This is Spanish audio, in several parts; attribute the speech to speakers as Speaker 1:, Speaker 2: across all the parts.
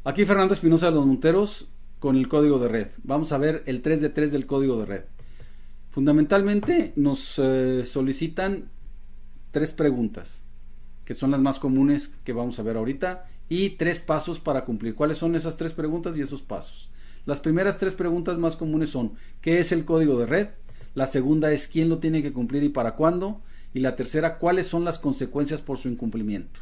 Speaker 1: Aquí Fernando Espinosa de los Monteros con el código de red. Vamos a ver el 3 de 3 del código de red. Fundamentalmente nos solicitan tres preguntas, que son las más comunes que vamos a ver ahorita, y tres pasos para cumplir. ¿Cuáles son esas tres preguntas y esos pasos? Las primeras tres preguntas más comunes son: ¿qué es el código de red? La segunda es: ¿quién lo tiene que cumplir y para cuándo? Y la tercera: ¿cuáles son las consecuencias por su incumplimiento?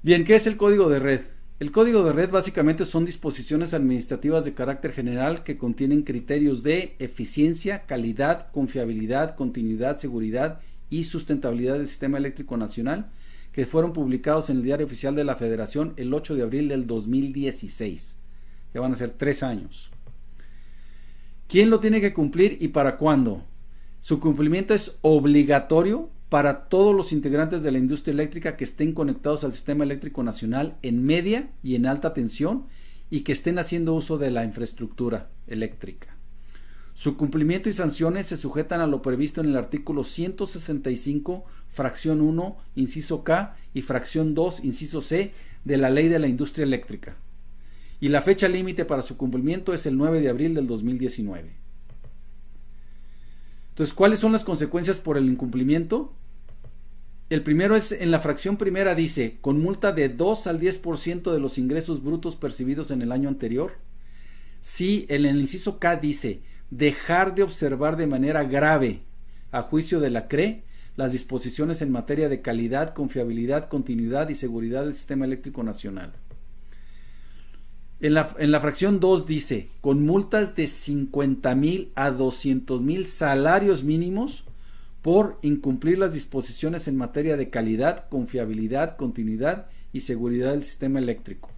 Speaker 1: Bien, ¿qué es el código de red? El código de red básicamente son disposiciones administrativas de carácter general que contienen criterios de eficiencia, calidad, confiabilidad, continuidad, seguridad y sustentabilidad del sistema eléctrico nacional, que fueron publicados en el Diario Oficial de la Federación el 8 de abril del 2016. Ya van a ser 3 años. ¿Quién lo tiene que cumplir y para cuándo? Su cumplimiento es obligatorio para todos los integrantes de la industria eléctrica que estén conectados al sistema eléctrico nacional en media y en alta tensión y que estén haciendo uso de la infraestructura eléctrica. Su cumplimiento y sanciones se sujetan a lo previsto en el artículo 165, fracción 1, inciso K y fracción 2, inciso C de la Ley de la Industria Eléctrica. Y la fecha límite para su cumplimiento es el 9 de abril del 2019. Entonces, ¿cuáles son las consecuencias por el incumplimiento? El primero es, en la fracción primera dice, con multa de 2 al 10% de los ingresos brutos percibidos en el año anterior. Sí, en el inciso K dice, dejar de observar de manera grave, a juicio de la CRE, las disposiciones en materia de calidad, confiabilidad, continuidad y seguridad del sistema eléctrico nacional. En la fracción 2 dice, con multas de 50,000 a 200,000 salarios mínimos por incumplir las disposiciones en materia de calidad, confiabilidad, continuidad y seguridad del sistema eléctrico.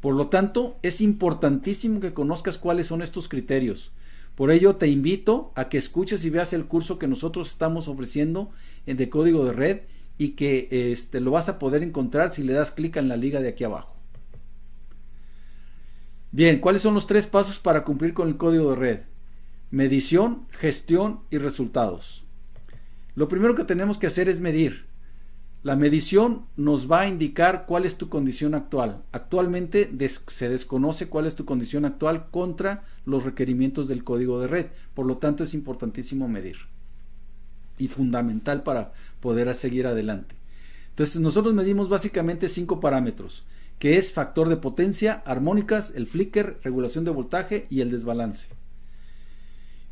Speaker 1: Por lo tanto, es importantísimo que conozcas cuáles son estos criterios. Por ello, te invito a que escuches y veas el curso que nosotros estamos ofreciendo de código de red y que lo vas a poder encontrar si le das clic en la liga de aquí abajo. Bien, ¿cuáles son los tres pasos para cumplir con el código de red? Medición, gestión y resultados. Lo primero que tenemos que hacer es medir. La medición nos va a indicar cuál es tu condición actual. Actualmente se desconoce cuál es tu condición actual contra los requerimientos del código de red. Por lo tanto, es importantísimo medir. Y fundamental para poder seguir adelante. Entonces, nosotros medimos básicamente 5 parámetros, que es factor de potencia, armónicas, el flicker, regulación de voltaje y el desbalance.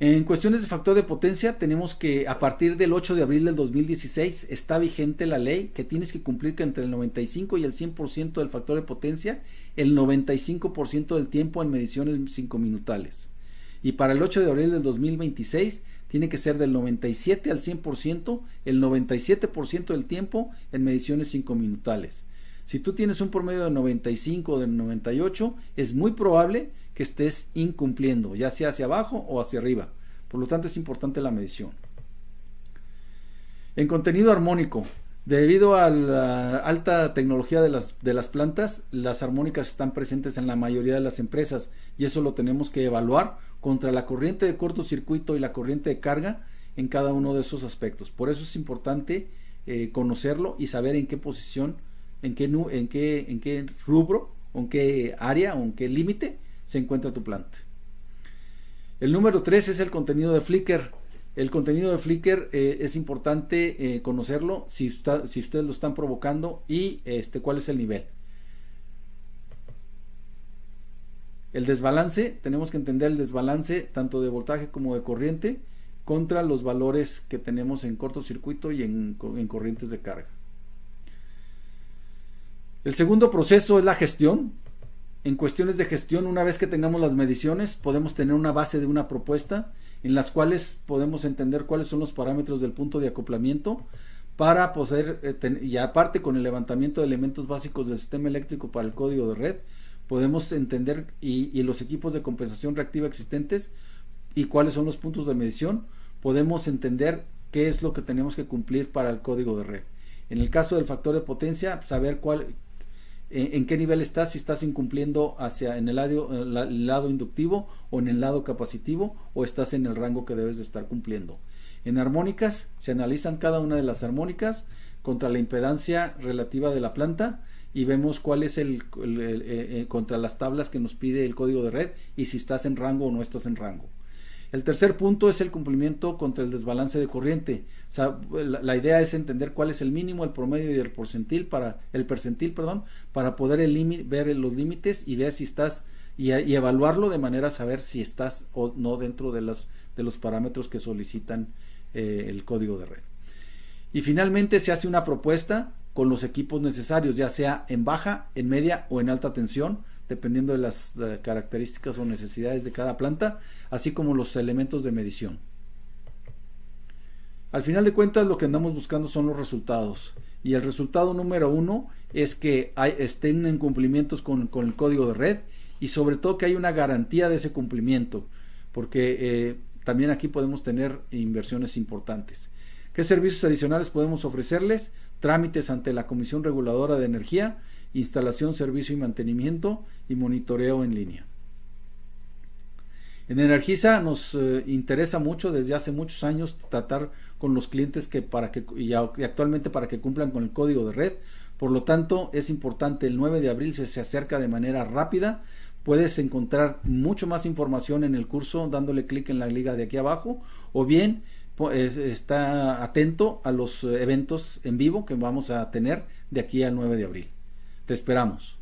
Speaker 1: En cuestiones de factor de potencia, tenemos que a partir del 8 de abril del 2016 está vigente la ley que tienes que cumplir que entre el 95 y el 100% del factor de potencia, el 95% del tiempo en mediciones 5 minutales. Y para el 8 de abril del 2026 tiene que ser del 97 al 100%, el 97% del tiempo en mediciones 5 minutales. Si tú tienes un promedio de 95 o de 98, es muy probable que estés incumpliendo, ya sea hacia abajo o hacia arriba. Por lo tanto, es importante la medición. En contenido armónico, debido a la alta tecnología de las plantas, las armónicas están presentes en la mayoría de las empresas y eso lo tenemos que evaluar contra la corriente de cortocircuito y la corriente de carga en cada uno de esos aspectos. Por eso es importante conocerlo y saber en qué posición, en qué rubro, o en qué área o en qué límite se encuentra tu planta. El número 3 es el contenido de flicker. El contenido de flicker es importante conocerlo si ustedes lo están provocando y cuál es el nivel. El desbalance, tenemos que entender el desbalance tanto de voltaje como de corriente contra los valores que tenemos en cortocircuito y en corrientes de carga. El segundo proceso es la gestión. En cuestiones de gestión, una vez que tengamos las mediciones, podemos tener una base de una propuesta en las cuales podemos entender cuáles son los parámetros del punto de acoplamiento para poder, y aparte con el levantamiento de elementos básicos del sistema eléctrico para el código de red, podemos entender y los equipos de compensación reactiva existentes y cuáles son los puntos de medición, podemos entender qué es lo que tenemos que cumplir para el código de red. En el caso del factor de potencia, saber en qué nivel estás, si estás incumpliendo en el lado inductivo o en el lado capacitivo, o estás en el rango que debes de estar cumpliendo. En armónicas se analizan cada una de las armónicas contra la impedancia relativa de la planta y vemos cuál es contra las tablas que nos pide el código de red y si estás en rango o no estás en rango. El tercer punto es el cumplimiento contra el desbalance de corriente. O sea, la idea es entender cuál es el mínimo, el promedio y el percentil para poder ver los límites y ver si estás y evaluarlo de manera a saber si estás o no dentro de los parámetros que solicitan el código de red. Y finalmente se hace una propuesta con los equipos necesarios, ya sea en baja, en media o en alta tensión, dependiendo de las características o necesidades de cada planta, así como los elementos de medición. Al final de cuentas, lo que andamos buscando son los resultados, y el resultado número 1 es que estén en cumplimientos con el código de red, y sobre todo que hay una garantía de ese cumplimiento, porque también aquí podemos tener inversiones importantes. ¿Qué servicios adicionales podemos ofrecerles? Trámites ante la Comisión Reguladora de Energía, instalación, servicio y mantenimiento y monitoreo en línea. En Energisa nos interesa mucho desde hace muchos años tratar con los clientes y actualmente para que cumplan con el código de red. Por lo tanto, es importante, el 9 de abril se acerca de manera rápida. Puedes encontrar mucho más información en el curso dándole clic en la liga de aquí abajo, o bien está atento a los eventos en vivo que vamos a tener de aquí al 9 de abril. Te esperamos.